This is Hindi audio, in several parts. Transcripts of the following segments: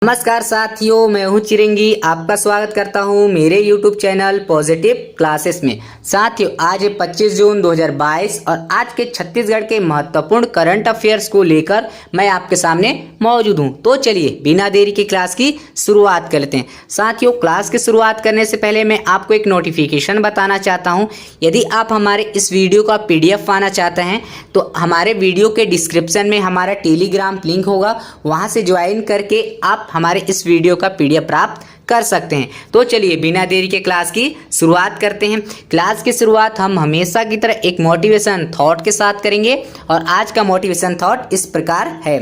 नमस्कार साथियों, मैं हूं चिरंगी। आपका स्वागत करता हूं मेरे YouTube चैनल पॉजिटिव क्लासेस में। साथियों, आज है 25 जून 2022 और आज के छत्तीसगढ़ के महत्वपूर्ण करंट अफेयर्स को लेकर मैं आपके सामने मौजूद हूं। तो चलिए बिना देरी की क्लास की शुरुआत कर लेते हैं। साथियों, क्लास की शुरुआत करने से पहले मैं आपको एक नोटिफिकेशन बताना चाहता हूँ। यदि आप हमारे इस वीडियो का PDF पाना चाहते हैं तो हमारे वीडियो के डिस्क्रिप्शन में हमारा टेलीग्राम लिंक होगा, वहाँ से ज्वाइन करके आप हमारे इस वीडियो का PDF प्राप्त कर सकते हैं। तो चलिए बिना देरी के क्लास की शुरुआत करते हैं। क्लास की शुरुआत हम हमेशा की तरह एक मोटिवेशन थॉट के साथ करेंगे और आज का मोटिवेशन थॉट इस प्रकार है।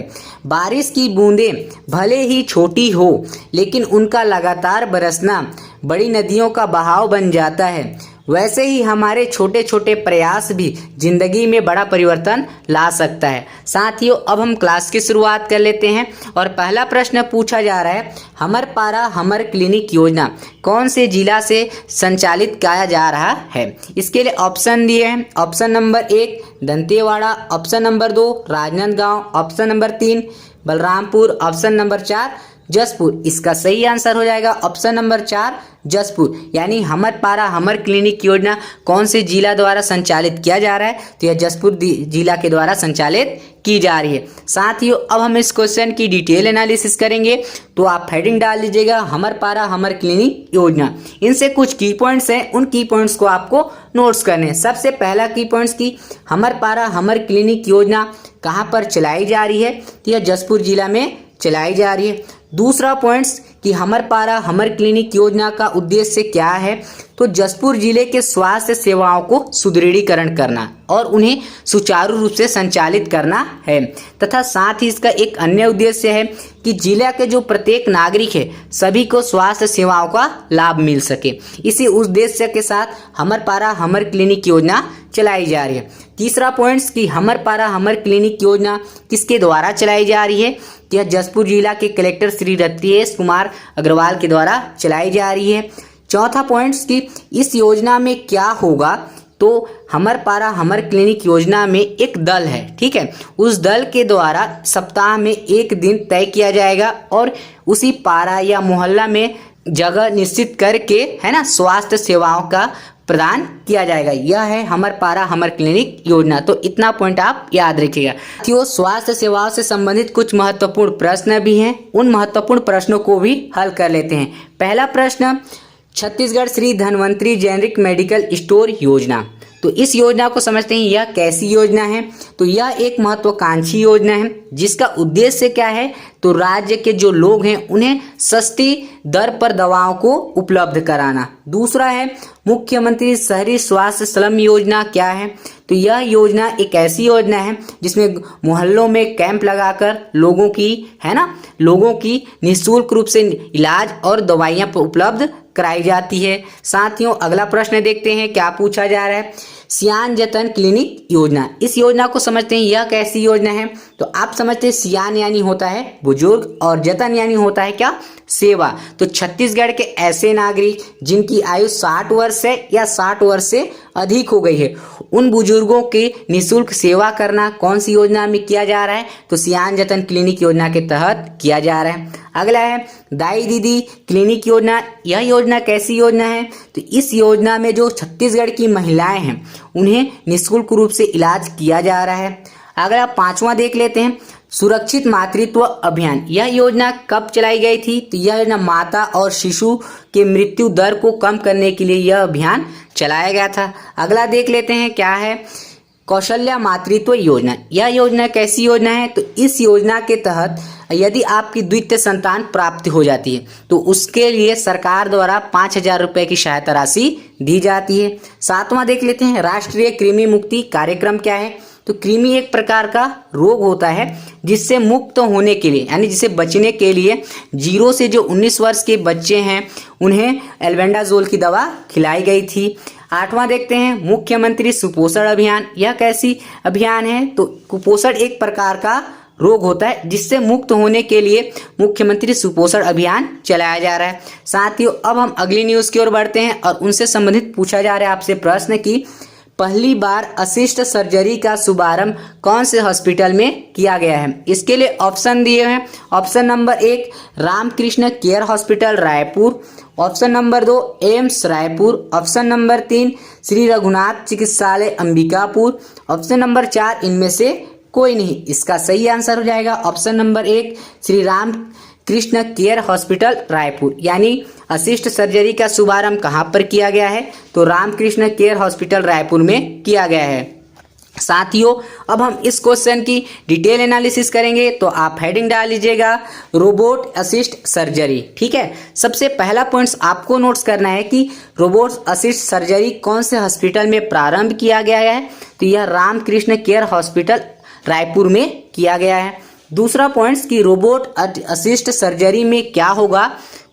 बारिश की बूंदें भले ही छोटी हो लेकिन उनका लगातार बरसना बड़ी नदियों का बहाव बन जाता है। वैसे ही हमारे छोटे छोटे प्रयास भी जिंदगी में बड़ा परिवर्तन ला सकता है। साथियों, अब हम क्लास की शुरुआत कर लेते हैं और पहला प्रश्न पूछा जा रहा है, हमर पारा हमर क्लिनिक योजना कौन से जिला से संचालित किया जा रहा है। इसके लिए ऑप्शन दिए हैं। Option number 1 Dantewada, option number 2 Rajnandgaon, option number 3 Balrampur, option number 4 Jaspur. इसका सही आंसर हो जाएगा ऑप्शन नंबर 4 जसपुर। यानी हमर पारा हमर क्लिनिक योजना कौन से जिला द्वारा संचालित किया जा रहा है, तो यह जसपुर जिला के द्वारा संचालित की जा रही है। साथियों, अब हम इस क्वेश्चन की डिटेल एनालिसिस करेंगे, तो आप हेडिंग डाल लीजिएगा हमर पारा हमर क्लिनिक योजना। इनसे कुछ की पॉइंट्स हैं, उन की पॉइंट्स को आपको नोट्स करने हैं। सबसे पहला की पॉइंट्स की हमर पारा हमर क्लिनिक योजना कहाँ पर चलाई जा रही है, तो यह जसपुर जिला में चलाई जा रही है। दूसरा पॉइंट्स कि हमर पारा हमर क्लिनिक योजना का उद्देश्य क्या है, तो जसपुर जिले के स्वास्थ्य सेवाओं को सुदृढ़ीकरण करना और उन्हें सुचारू रूप से संचालित करना है। तथा साथ ही इसका एक अन्य उद्देश्य है कि जिला के जो प्रत्येक नागरिक है सभी को स्वास्थ्य सेवाओं का लाभ मिल सके। इसी उद्देश्य के साथ हमर पारा हमर क्लिनिक योजना चलाई जा रही है। तीसरा पॉइंट्स कि हमर पारा हमर क्लिनिक योजना किसके द्वारा चलाई जा रही है, यह जसपुर जिला के कलेक्टर श्री रत्नेश कुमार अग्रवाल के द्वारा चलाई जा रही है। चौथा पॉइंट्स कि इस योजना में क्या होगा, तो हमर पारा हमर क्लिनिक योजना में एक दल है, ठीक है। उस दल के द्वारा सप्ताह में एक दिन तय किया जाएगा और उसी पारा या मोहल्ला में जगह निश्चित करके, है ना, स्वास्थ्य सेवाओं का प्रदान किया जाएगा। यह है हमर पारा हमर क्लिनिक योजना। तो इतना पॉइंट आप याद रखिएगा। साथियों, स्वास्थ्य सेवाओं से संबंधित कुछ महत्वपूर्ण प्रश्न भी हैं, उन महत्वपूर्ण प्रश्नों को भी हल कर लेते हैं। पहला प्रश्न, Chhattisgarh Shri Dhanvantari generic medical store योजना, तो इस योजना को समझते हैं, यह कैसी योजना है। तो यह एक महत्वाकांक्षी योजना है जिसका उद्देश्य क्या है, तो राज्य के जो लोग हैं उन्हें सस्ती दर पर दवाओं को उपलब्ध कराना। दूसरा है मुख्यमंत्री शहरी स्वास्थ्य स्लम योजना। क्या है, तो यह योजना एक ऐसी योजना है जिसमें मोहल्लों में कैंप लगाकर लोगों की निःशुल्क रूप से इलाज और दवाइयाँ उपलब्ध कराई जाती है। साथियों, अगला प्रश्न देखते हैं क्या पूछा जा रहा है, सियान जतन क्लिनिक योजना। इस योजना को समझते हैं, यह कैसी योजना है, तो आप समझते हैं सियान यानी होता है बुजुर्ग और जतन यानी होता है क्या, सेवा। तो छत्तीसगढ़ के ऐसे नागरिक जिनकी आयु 60 वर्ष है या 60 वर्ष से अधिक हो गई है, उन बुजुर्गों की निःशुल्क सेवा करना कौन सी योजना में किया जा रहा है, तो सियान जतन क्लिनिक योजना के तहत किया जा रहा है। अगला है दाई दीदी क्लिनिक योजना। यह योजना कैसी योजना है, तो इस योजना में जो छत्तीसगढ़ की महिलाएं हैं उन्हें निःशुल्क रूप से इलाज किया जा रहा है। अगला 5वां देख लेते हैं, सुरक्षित मातृत्व अभियान। यह योजना कब चलाई गई थी, तो यह योजना माता और शिशु के मृत्यु दर को कम करने के लिए यह अभियान चलाया गया था। अगला देख लेते हैं क्या है, कौशल्या मातृत्व योजना। यह योजना कैसी योजना है, तो इस योजना के तहत यदि आपकी द्वितीय संतान प्राप्त हो जाती है तो उसके लिए सरकार द्वारा 5,000 रुपये की सहायता राशि दी जाती है। 7वां देख लेते हैं, राष्ट्रीय कृमि मुक्ति कार्यक्रम। क्या है, तो कृमि एक प्रकार का रोग होता है जिससे मुक्त होने के लिए, यानी जिसे बचने के लिए 0 से जो 19 वर्ष के बच्चे हैं उन्हें एल्बेंडाजोल की दवा खिलाई गई थी। 8वां देखते हैं, मुख्यमंत्री सुपोषण अभियान। यह कैसी अभियान है, तो कुपोषण एक प्रकार का रोग होता है जिससे मुक्त होने के लिए मुख्यमंत्री सुपोषण अभियान चलाया जा रहा है। साथियों, अब हम अगली न्यूज़ की ओर बढ़ते हैं और उनसे संबंधित पूछा जा रहा है आपसे प्रश्न कि पहली बार असिस्ट सर्जरी का शुभारंभ कौन से हॉस्पिटल में किया गया है? इसके लिए ऑप्शन दिए हैं। Option number 1 Ramkrishna care hospital Raipur, option number 2 AIIMS Raipur, option number 3 Shri Raghunath चिकित्सालय अंबिकापुर, ऑप्शन नंबर 4 इनमें से कोई नहीं। इसका सही आंसर हो जाएगा option number 1 Shri Ram Krishna care hospital Raipur. यानी असिस्ट सर्जरी का शुभारंभ कहाँ पर किया गया है? तो रामकृष्ण केयर हॉस्पिटल रायपुर में किया गया है। साथियों, अब हम इस क्वेश्चन की डिटेल एनालिसिस करेंगे, तो आप हेडिंग डाल लीजिएगा रोबोट असिस्ट सर्जरी। ठीक है, सबसे पहला पॉइंट्स आपको नोट्स करना है कि रोबोट असिस्ट सर्जरी कौन से हॉस्पिटल में प्रारंभ किया गया है? तो यह रामकृष्ण केयर हॉस्पिटल रायपुर में किया गया है। दूसरा पॉइंट्स कि रोबोट असिस्ट सर्जरी में क्या होगा?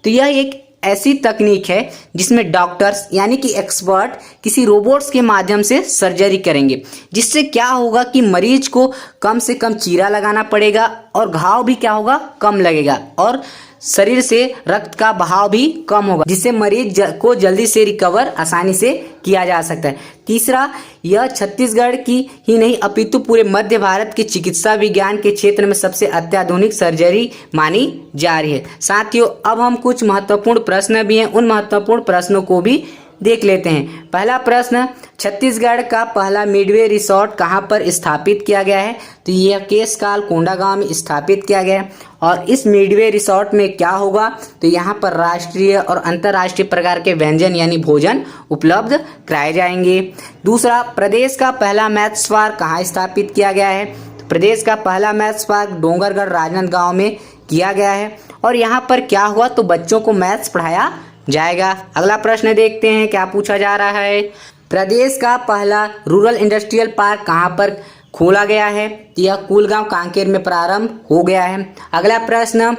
तो यह एक ऐसी तकनीक है जिसमें डॉक्टर्स यानी कि एक्सपर्ट किसी रोबोट्स के माध्यम से सर्जरी करेंगे, जिससे क्या होगा कि मरीज को कम से कम चीरा लगाना पड़ेगा और घाव भी क्या होगा, कम लगेगा, और शरीर से रक्त का बहाव भी कम होगा, जिससे मरीज को जल्दी से रिकवर आसानी से किया जा सकता है। तीसरा, यह छत्तीसगढ़ की ही नहीं अपितु पूरे मध्य भारत के चिकित्सा विज्ञान के क्षेत्र में सबसे अत्याधुनिक सर्जरी मानी जा रही है। साथियों, अब हम कुछ महत्वपूर्ण प्रश्न भी हैं, उन महत्वपूर्ण प्रश्नों को भी देख लेते हैं। पहला प्रश्न, छत्तीसगढ़ का पहला मिडवे रिसोर्ट कहाँ पर स्थापित किया गया है? तो यह केशकाल कोंडागांव में स्थापित किया गया है। और इस मिडवे रिसोर्ट में क्या होगा? तो यहाँ पर राष्ट्रीय और अंतर्राष्ट्रीय प्रकार के व्यंजन यानी भोजन उपलब्ध कराए जाएंगे। दूसरा, प्रदेश का पहला मैथ्स पार्क कहाँ स्थापित किया गया है? तो प्रदेश का पहला मैथ्स पार्क डोंगरगढ़ राजनांदगांव में किया गया है। और यहाँ पर क्या हुआ? तो बच्चों को मैथ्स पढ़ाया जाएगा। अगला प्रश्न देखते हैं क्या पूछा जा रहा है। प्रदेश का पहला रूरल इंडस्ट्रियल पार्क कहाँ पर खोला गया है? यह कुलगांव कांकेर में प्रारंभ हो गया है। अगला प्रश्न,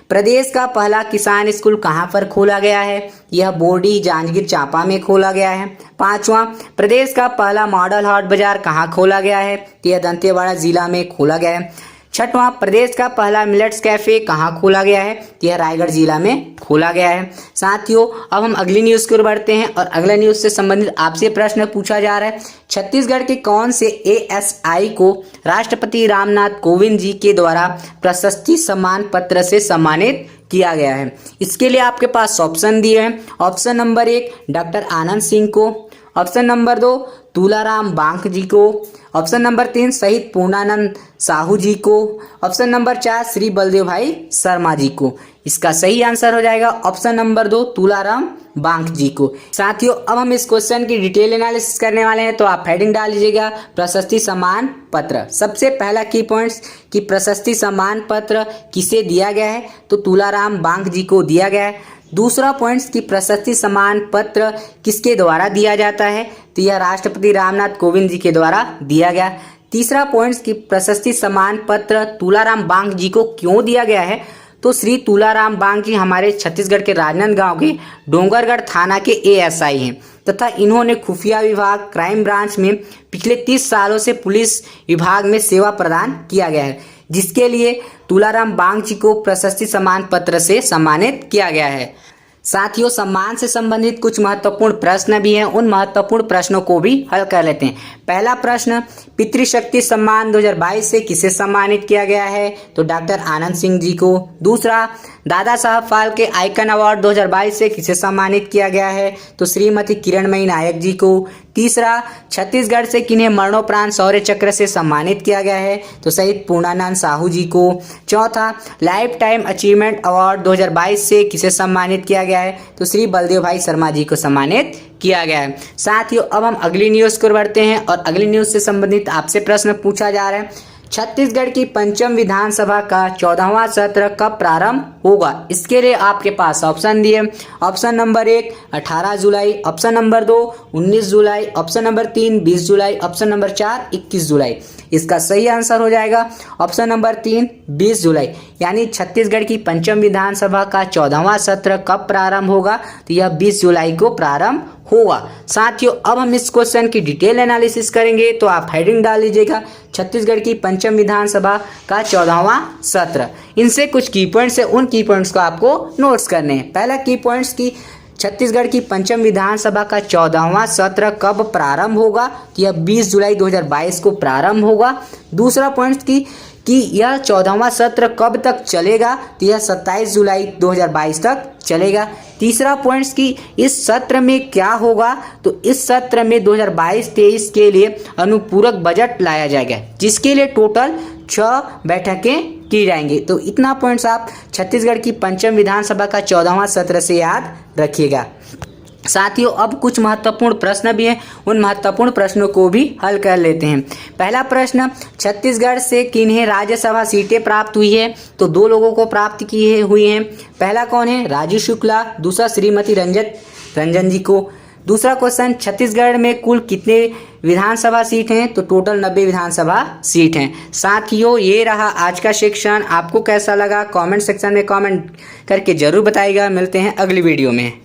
प्रदेश का पहला किसान स्कूल कहाँ पर खोला गया है? यह बोर्डी जांजगीर चांपा में खोला गया है। पांचवा, प्रदेश का पहला मॉडल हाट बाजार कहाँ खोला गया है? यह दंतेवाड़ा जिला में खोला गया है। छठवां, प्रदेश का पहला मिलेट्स कैफे कहाँ खोला गया है? यह रायगढ़ जिला में खोला गया है। साथियों, अब हम अगली न्यूज़ की ओर बढ़ते हैं और अगला न्यूज़ से संबंधित आपसे प्रश्न पूछा जा रहा है। छत्तीसगढ़ के कौन से एएसआई को राष्ट्रपति रामनाथ कोविंद जी के द्वारा प्रशस्ति सम्मान पत्र से सम्मानित किया गया है? इसके लिए आपके पास ऑप्शन दिए हैं। Option number 1 doctor Anand Singh को, ऑप्शन नंबर 2 तुलाराम बांक जी को, ऑप्शन नंबर 3 शहीद पूर्णानंद साहू जी को, ऑप्शन नंबर 4 श्री बलदेव भाई शर्मा जी को। इसका सही आंसर हो जाएगा ऑप्शन नंबर 2 तुलाराम बांक जी को। साथियों, अब हम इस क्वेश्चन की डिटेल एनालिसिस करने वाले हैं, तो आप हेडिंग डाल लीजिएगा प्रशस्ति सम्मान पत्र। सबसे पहला की पॉइंट्स कि प्रशस्ति सम्मान पत्र किसे दिया गया है? तो तुलाराम बांक जी को दिया गया है। दूसरा पॉइंट्स की प्रशस्ति सम्मान पत्र किसके द्वारा दिया जाता है? तो यह राष्ट्रपति रामनाथ कोविंद जी के द्वारा दिया गया। तीसरा पॉइंट्स की प्रशस्ति सम्मान पत्र तुलाराम बांक जी को क्यों दिया गया है? तो श्री तुलाराम बांक जी हमारे छत्तीसगढ़ के राजनांदगांव के डोंगरगढ़ थाना के एएसआई हैं तथा इन्होंने खुफिया विभाग क्राइम ब्रांच में पिछले 30 सालों से पुलिस विभाग में सेवा प्रदान किया गया है, जिसके लिए तुलाराम बांक जी को प्रशस्ति सम्मान पत्र से सम्मानित किया गया है। साथियों, सम्मान से संबंधित कुछ महत्वपूर्ण प्रश्न भी हैं, उन महत्वपूर्ण प्रश्नों को भी हल कर लेते हैं। पहला प्रश्न, पितृशक्ति सम्मान 2022 से किसे सम्मानित किया गया है? तो डॉक्टर आनंद सिंह जी को। दूसरा, दादा साहब फाल्के आइकन अवार्ड 2022 से किसे सम्मानित किया गया है? तो श्रीमती किरणमयी नायक जी को। तीसरा, छत्तीसगढ़ से किन्हें मरणोपरांत शौर्य चक्र से सम्मानित किया गया है? तो शहीद पूर्णानंद साहू जी को। चौथा, लाइफ टाइम अचीवमेंट अवार्ड 2022 से किसे सम्मानित किया गया है? तो श्री बलदेव भाई शर्मा जी को सम्मानित किया गया है। साथियों, अब हम अगली न्यूज़ को बढ़ते हैं और अगली न्यूज़ से संबंधित आपसे प्रश्न पूछा जा रहा है। छत्तीसगढ़ की पंचम विधानसभा का 14वां सत्र कब प्रारंभ होगा? इसके लिए आपके पास ऑप्शन दिए। ऑप्शन नंबर 1 18 जुलाई, ऑप्शन नंबर 2 19 जुलाई, ऑप्शन नंबर 3 20 जुलाई, ऑप्शन नंबर 4 21 जुलाई। इसका सही आंसर हो जाएगा ऑप्शन नंबर 3 20 जुलाई। यानी छत्तीसगढ़ की पंचम विधानसभा का 14वां सत्र कब प्रारंभ होगा? तो यह 20 जुलाई को प्रारंभ होगा। साथियों, अब हम इस क्वेश्चन की डिटेल एनालिसिस करेंगे, तो आप हेडिंग डाल लीजिएगा छत्तीसगढ़ की पंचम विधानसभा का 14वां सत्र। इनसे कुछ की पॉइंट्स है, उन की पॉइंट्स को आपको नोट्स करने हैं। पहला की पॉइंट्स की छत्तीसगढ़ की पंचम विधानसभा का 14वां सत्र कब प्रारंभ होगा? तो यह 20 जुलाई 2022 को प्रारंभ होगा। दूसरा पॉइंट कि यह 14वां सत्र कब तक चलेगा? तो यह 27 जुलाई 2022 तक चलेगा। तीसरा पॉइंट कि इस सत्र में क्या होगा? तो इस सत्र में 2022-23 के लिए अनुपूरक बजट लाया जाएगा, जिसके लिए टोटल 6 बैठकें की जाएंगी। तो इतना पॉइंट्स आप छत्तीसगढ़ की पंचम विधानसभा का 14वां सत्र से याद रखिएगा। साथियों, अब कुछ महत्वपूर्ण प्रश्न भी हैं, उन महत्वपूर्ण प्रश्नों को भी हल कर लेते हैं। पहला प्रश्न, छत्तीसगढ़ से किन्हें राज्यसभा सीटें प्राप्त हुई है? तो 2 लोगों को प्राप्त की हुई हैं। पहला कौन है? राजू शुक्ला, दूसरा श्रीमती रंजन जी को। दूसरा क्वेश्चन, छत्तीसगढ़ में कुल कितने विधानसभा सीट हैं? तो टोटल 90 विधानसभा सीट हैं। साथियों, ये रहा आज का सेक्शन। आपको कैसा लगा कमेंट सेक्शन में कमेंट करके जरूर बताइएगा। मिलते हैं अगली वीडियो में।